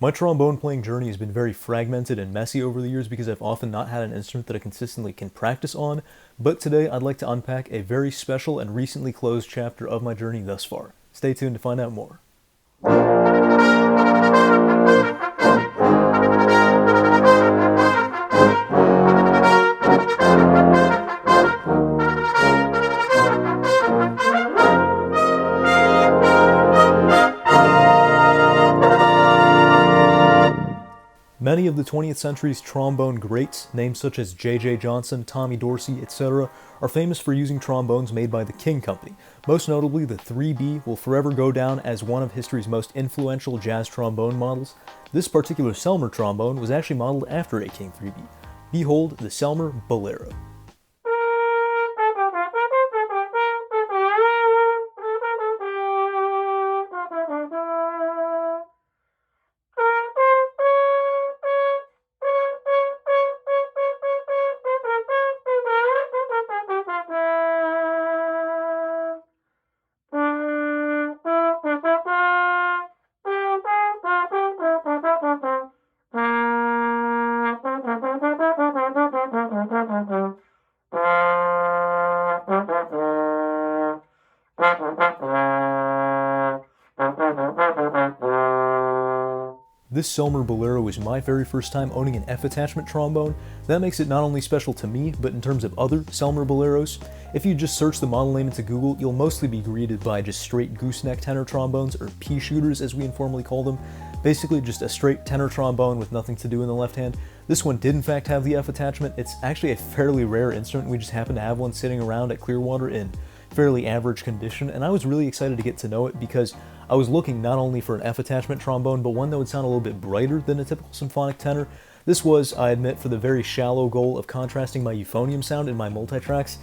My trombone playing journey has been very fragmented and messy over the years because I've often not had an instrument that I consistently can practice on, but today I'd like to unpack a very special and recently closed chapter of my journey thus far. Stay tuned to find out more. Many of the 20th century's trombone greats, names such as J.J. Johnson, Tommy Dorsey, etc., are famous for using trombones made by the King Company. Most notably, the 3B will forever go down as one of history's most influential jazz trombone models. This particular Selmer trombone was actually modeled after a King 3B. Behold the Selmer Bolero. This Selmer Bolero was my very first time owning an F attachment trombone. That makes it not only special to me, but in terms of other Selmer Boleros. If you just search the model name into Google, you'll mostly be greeted by just straight gooseneck tenor trombones, or pea shooters as we informally call them. Basically just a straight tenor trombone with nothing to do in the left hand. This one did in fact have the F attachment. It's actually a fairly rare instrument. We just happen to have one sitting around at Clearwater in fairly average condition, and I was really excited to get to know it because I was looking not only for an F attachment trombone, but one that would sound a little bit brighter than a typical symphonic tenor. This was, I admit, for the very shallow goal of contrasting my euphonium sound in my multitracks,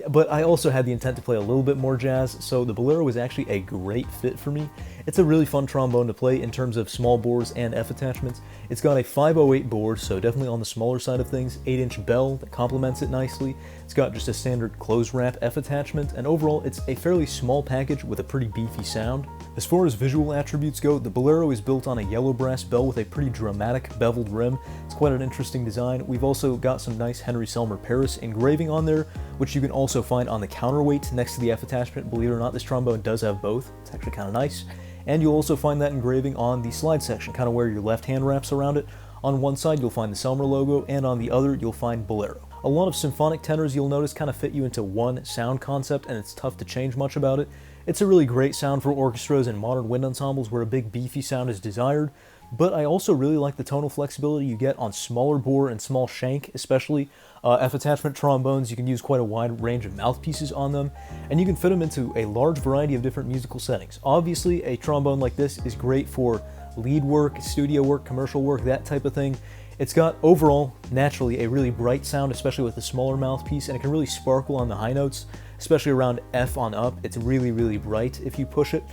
but I also had the intent to play a little bit more jazz, so the Bolero was actually a great fit for me. It's a really fun trombone to play in terms of small bores and F attachments. It's got a 508 bore, so definitely on the smaller side of things, 8-inch bell that complements it nicely. It's got just a standard close wrap F attachment, and overall it's a fairly small package with a pretty beefy sound. As far as visual attributes go, the Bolero is built on a yellow brass bell with a pretty dramatic beveled rim. It's quite an interesting design. We've also got some nice Henri Selmer Paris engraving on there, which you can also find on the counterweight next to the F attachment. Believe it or not, this trombone does have both. It's actually kind of nice. And you'll also find that engraving on the slide section, kind of where your left hand wraps around it. On one side you'll find the Selmer logo, and on the other you'll find Bolero. A lot of symphonic tenors, you'll notice, kind of fit you into one sound concept, and it's tough to change much about it. It's a really great sound for orchestras and modern wind ensembles where a big beefy sound is desired, but I also really like the tonal flexibility you get on smaller bore and small shank, especially. F attachment trombones, you can use quite a wide range of mouthpieces on them, and you can fit them into a large variety of different musical settings. Obviously, a trombone like this is great for lead work, studio work, commercial work, that type of thing. It's got, overall, naturally, a really bright sound, especially with the smaller mouthpiece, and it can really sparkle on the high notes, especially around F on up. It's really, really bright if you push it.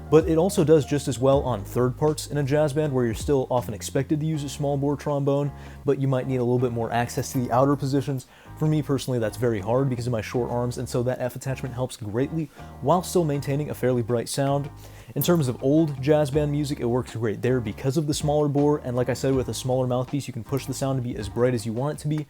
But it also does just as well on third parts in a jazz band where you're still often expected to use a small bore trombone, but you might need a little bit more access to the outer positions. For me personally, that's very hard because of my short arms, and so that F attachment helps greatly while still maintaining a fairly bright sound. In terms of old jazz band music, it works great there because of the smaller bore, and like I said, with a smaller mouthpiece, you can push the sound to be as bright as you want it to be.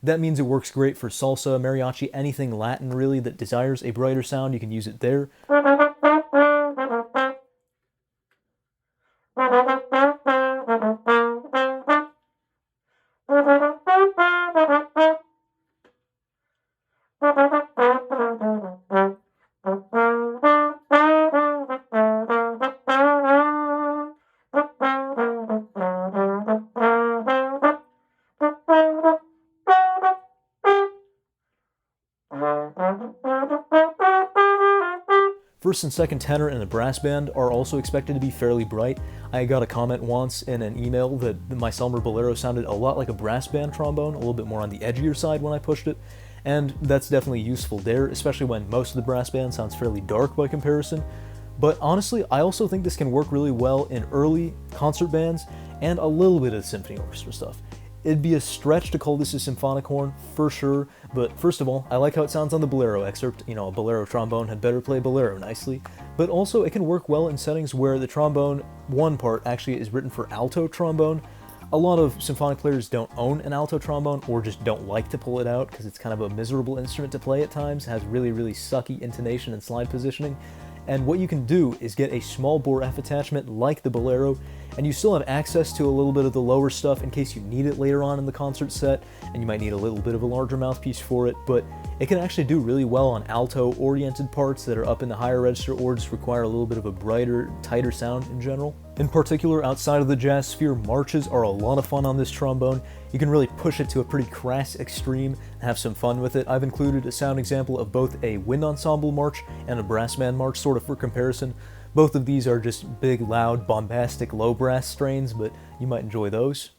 That means it works great for salsa, mariachi, anything Latin really that desires a brighter sound, you can use it there. First and second tenor in a brass band are also expected to be fairly bright. I got a comment once in an email that my Selmer Bolero sounded a lot like a brass band trombone, a little bit more on the edgier side when I pushed it. and that's definitely useful there, especially when most of the brass band sounds fairly dark by comparison. But honestly, I also think this can work really well in early concert bands and a little bit of symphony orchestra stuff. It'd be a stretch to call this a symphonic horn, for sure, but first of all, I like how it sounds on the Bolero excerpt. You know, a Bolero trombone had better play Bolero nicely, but also it can work well in settings where the trombone one part actually is written for alto trombone. A lot of symphonic players don't own an alto trombone or just don't like to pull it out because it's kind of a miserable instrument to play at times, it has really sucky intonation and slide positioning. And what you can do is get a small bore F attachment like the Bolero, and you still have access to a little bit of the lower stuff in case you need it later on in the concert set, and you might need a little bit of a larger mouthpiece for it, but it can actually do really well on alto-oriented parts that are up in the higher register or just require a little bit of a brighter, tighter sound in general. In particular, outside of the jazz sphere, marches are a lot of fun on this trombone. You can really push it to a pretty crass extreme and have some fun with it. I've included a sound example of both a wind ensemble march and a brass band march, sort of for comparison. Both of these are just big, loud, bombastic, low brass strains, but you might enjoy those.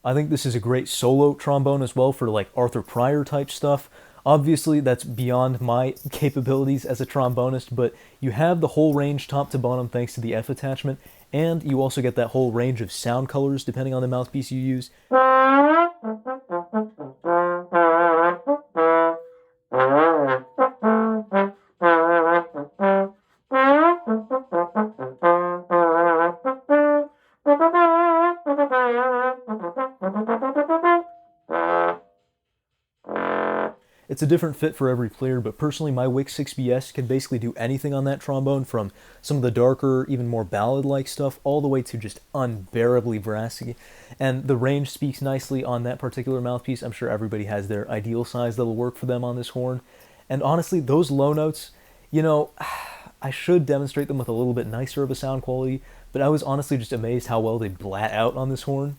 I think this is a great solo trombone as well for like Arthur Pryor type stuff. Obviously, that's beyond my capabilities as a trombonist, but you have the whole range top to bottom thanks to the F attachment, and you also get that whole range of sound colors depending on the mouthpiece you use. It's a different fit for every player, but personally my Wick 6BS can basically do anything on that trombone, from some of the darker, even more ballad-like stuff, all the way to just unbearably brassy. And the range speaks nicely on that particular mouthpiece. I'm sure everybody has their ideal size that'll work for them on this horn. And honestly, those low notes, you know, I should demonstrate them with a little bit nicer of a sound quality, but I was honestly just amazed how well they blat out on this horn.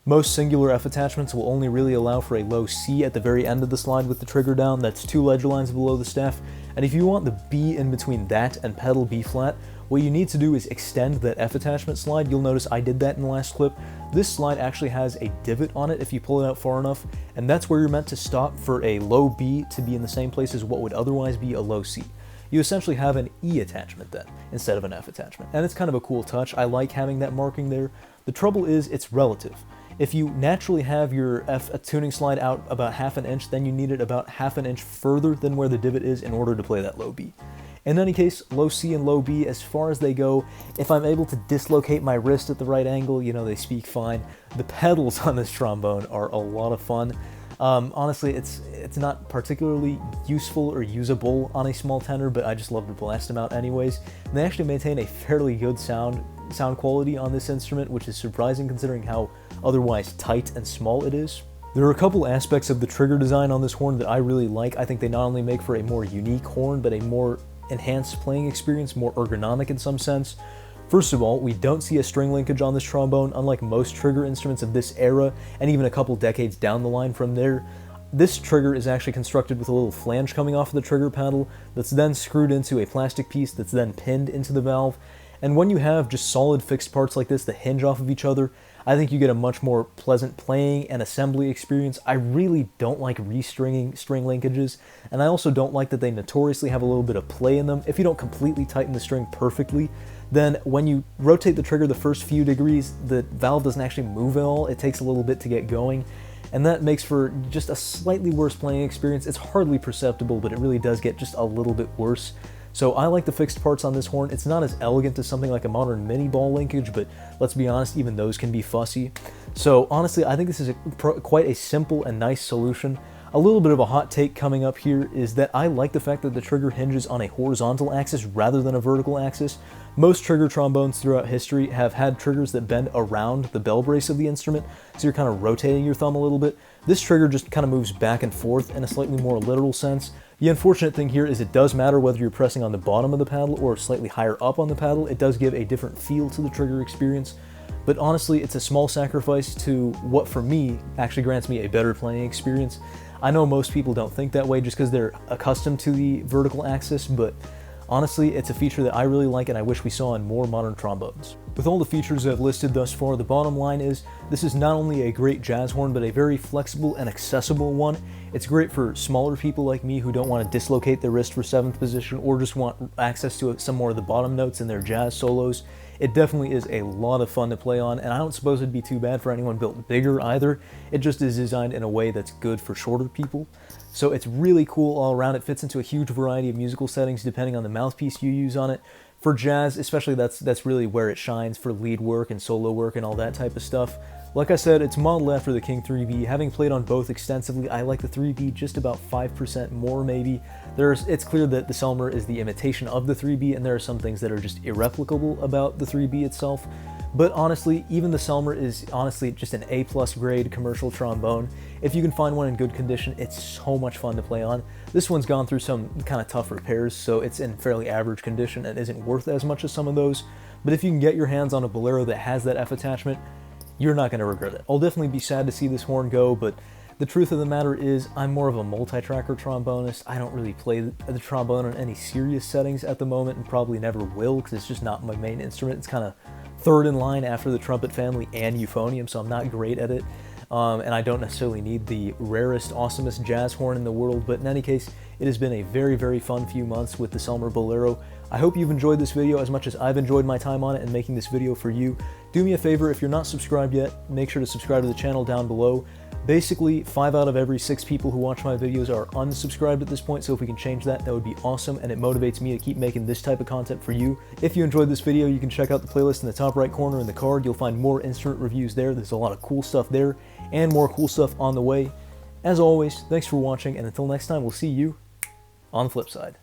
Most singular F attachments will only really allow for a low C at the very end of the slide with the trigger down. That's 2 ledger lines below the staff. And if you want the B in between that and pedal B flat, what you need to do is extend that F attachment slide. You'll notice I did that in the last clip. This slide actually has a divot on it if you pull it out far enough, and that's where you're meant to stop for a low B to be in the same place as what would otherwise be a low C. You essentially have an E attachment then, instead of an F attachment. And it's kind of a cool touch. I like having that marking there. The trouble is it's relative. If you naturally have your F tuning slide out about ½ an inch, then you need it about ½ an inch further than where the divot is in order to play that low B. In any case, low C and low B, as far as they go, if I'm able to dislocate my wrist at the right angle, you know, they speak fine. The pedals on this trombone are a lot of fun. Honestly, it's not particularly useful or usable on a small tenor, but I just love to blast them out anyways. And they actually maintain a fairly good sound quality on this instrument, which is surprising considering how otherwise tight and small it is. There are a couple aspects of the trigger design on this horn that I really like. I think they not only make for a more unique horn, but a more enhanced playing experience, more ergonomic in some sense. First of all, we don't see a string linkage on this trombone, unlike most trigger instruments of this era, and even a couple decades down the line from there. this trigger is actually constructed with a little flange coming off of the trigger paddle that's then screwed into a plastic piece that's then pinned into the valve. And when you have just solid fixed parts like this that hinge off of each other, I think you get a much more pleasant playing and assembly experience. I really don't like restringing string linkages, and I also don't like that they notoriously have a little bit of play in them. If you don't completely tighten the string perfectly, then when you rotate the trigger the first few degrees, the valve doesn't actually move at all. It takes a little bit to get going, and that makes for just a slightly worse playing experience. It's hardly perceptible, but it really does get just a little bit worse. So I like the fixed parts on this horn. It's not as elegant as something like a modern mini ball linkage, but let's be honest, even those can be fussy. So honestly, I think this is quite a simple and nice solution. A little bit of a hot take coming up here is that I like the fact that the trigger hinges on a horizontal axis rather than a vertical axis. Most trigger trombones throughout history have had triggers that bend around the bell brace of the instrument, so you're kind of rotating your thumb a little bit. This trigger just kind of moves back and forth in a slightly more literal sense. The unfortunate thing here is it does matter whether you're pressing on the bottom of the paddle or slightly higher up on the paddle. It does give a different feel to the trigger experience, but honestly, it's a small sacrifice to what for me actually grants me a better playing experience. I know most people don't think that way just because they're accustomed to the vertical axis, but honestly, it's a feature that I really like and I wish we saw in more modern trombones. With all the features I've listed thus far, the bottom line is this is not only a great jazz horn, but a very flexible and accessible one. It's great for smaller people like me who don't want to dislocate their wrist for 7th position or just want access to some more of the bottom notes in their jazz solos. It definitely is a lot of fun to play on, and I don't suppose it'd be too bad for anyone built bigger either. It just is designed in a way that's good for shorter people. So it's really cool all around. It fits into a huge variety of musical settings depending on the mouthpiece you use on it. For jazz, especially, that's really where it shines for lead work and solo work and all that type of stuff. Like I said, it's modeled after the King 3B. Having played on both extensively, I like the 3B just about 5% more maybe. It's clear that the Selmer is the imitation of the 3B, and there are some things that are just irreplicable about the 3B itself. But honestly, even the Selmer is honestly just an A+ grade commercial trombone. If you can find one in good condition, it's so much fun to play on. This one's gone through some kind of tough repairs, so it's in fairly average condition and isn't worth as much as some of those. But if you can get your hands on a Bolero that has that F attachment, you're not going to regret it. I'll definitely be sad to see this horn go, but the truth of the matter is I'm more of a multi-tracker trombonist. I don't really play the trombone in any serious settings at the moment and probably never will because it's just not my main instrument. It's kind of third in line after the trumpet family and euphonium, so I'm not great at it. And I don't necessarily need the rarest, awesomest jazz horn in the world, but in any case, it has been a very, very fun few months with the Selmer Bolero. I hope you've enjoyed this video as much as I've enjoyed my time on it and making this video for you. Do me a favor, if you're not subscribed yet, make sure to subscribe to the channel down below. Basically, 5 out of every 6 people who watch my videos are unsubscribed at this point, so if we can change that, that would be awesome, and it motivates me to keep making this type of content for you. If you enjoyed this video, you can check out the playlist in the top right corner in the card. You'll find more instrument reviews there. There's a lot of cool stuff there, and more cool stuff on the way. As always, thanks for watching, and until next time, we'll see you on the flip side.